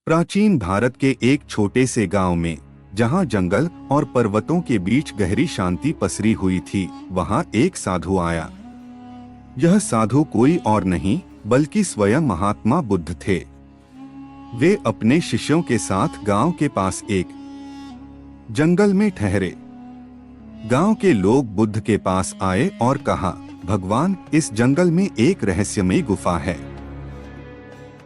प्राचीन भारत के एक छोटे से गांव में, जहां जंगल और पर्वतों के बीच गहरी शांति पसरी हुई थी, वहां एक साधु आया। यह साधु कोई और नहीं बल्कि स्वयं महात्मा बुद्ध थे। वे अपने शिष्यों के साथ गांव के पास एक जंगल में ठहरे। गांव के लोग बुद्ध के पास आए और कहा, भगवान, इस जंगल में एक रहस्यमयी गुफा है।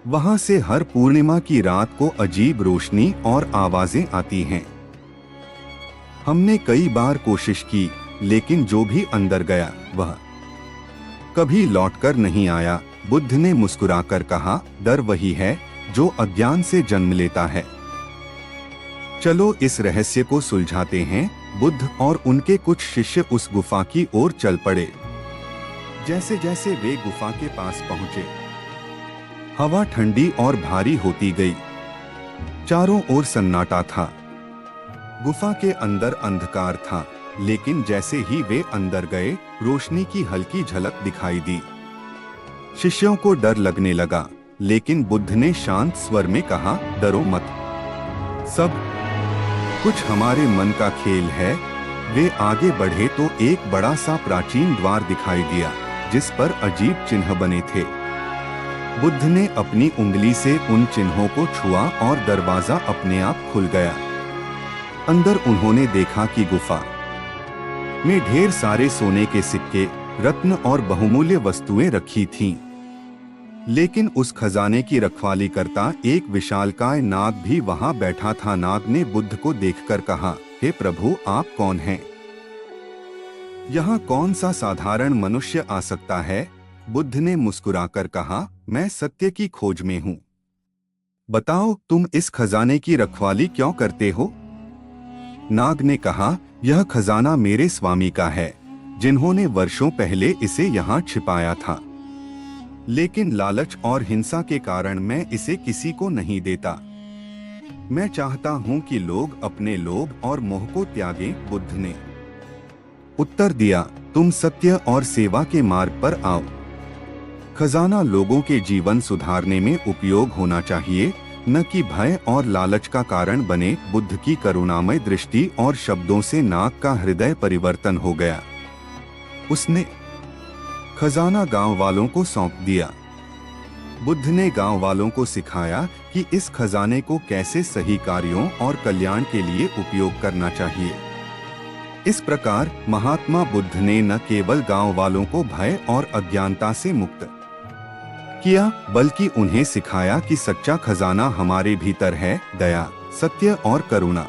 वहां से हर पूर्णिमा की रात को अजीब रोशनी और आवाजें आती हैं। हमने कई बार कोशिश की, लेकिन जो भी अंदर गया वह कभी लौटकर नहीं आया। बुद्ध ने मुस्कुराकर कहा, डर वही है जो अज्ञान से जन्म लेता है। चलो इस रहस्य को सुलझाते हैं। बुद्ध और उनके कुछ शिष्य उस गुफा की ओर चल पड़े। जैसे जैसे वे गुफा के पास पहुंचे, हवा ठंडी और भारी होती गई। चारों ओर सन्नाटा था। गुफा के अंदर अंधकार था, लेकिन जैसे ही वे अंदर गए, रोशनी की हल्की झलक दिखाई दी। शिष्यों को डर लगने लगा, लेकिन बुद्ध ने शांत स्वर में कहा, डरो मत, सब कुछ हमारे मन का खेल है। वे आगे बढ़े तो एक बड़ा सा प्राचीन द्वार दिखाई दिया, जिस पर अजीब चिन्ह बने थे। बुद्ध ने अपनी उंगली से उन चिन्हों को छुआ और दरवाजा अपने आप खुल गया। अंदर उन्होंने देखा कि गुफा में ढेर सारे सोने के सिक्के, रत्न और बहुमूल्य वस्तुएं रखी थीं। लेकिन उस खजाने की रखवाली करता एक विशालकाय नाग भी वहां बैठा था। नाग ने बुद्ध को देखकर कहा, हे प्रभु, आप कौन हैं? यहाँ कौन सा साधारण मनुष्य आ सकता है? बुद्ध ने मुस्कुराकर कहा, मैं सत्य की खोज में हूँ। बताओ, तुम इस खजाने की रखवाली क्यों करते हो? नाग ने कहा, यह खजाना मेरे स्वामी का है, जिन्होंने वर्षों पहले इसे यहाँ छिपाया था। लेकिन लालच और हिंसा के कारण मैं इसे किसी को नहीं देता। मैं चाहता हूँ कि लोग अपने लोभ और मोह को त्यागें। बुद्ध ने उत्तर दिया, तुम सत्य और सेवा के मार्ग पर आओ। खजाना लोगों के जीवन सुधारने में उपयोग होना चाहिए, न कि भय और लालच का कारण बने। बुद्ध की करुणामय दृष्टि और शब्दों से नाग का हृदय परिवर्तन हो गया। उसने खजाना गांव वालों को सौंप दिया। बुद्ध ने गांव वालों को सिखाया कि इस खजाने को कैसे सही कार्यों और कल्याण के लिए उपयोग करना चाहिए। इस प्रकार महात्मा बुद्ध ने न केवल गांव वालों को भय और अज्ञानता से मुक्त किया, बल्कि उन्हें सिखाया कि सच्चा खजाना हमारे भीतर है, दया, सत्य और करुणा।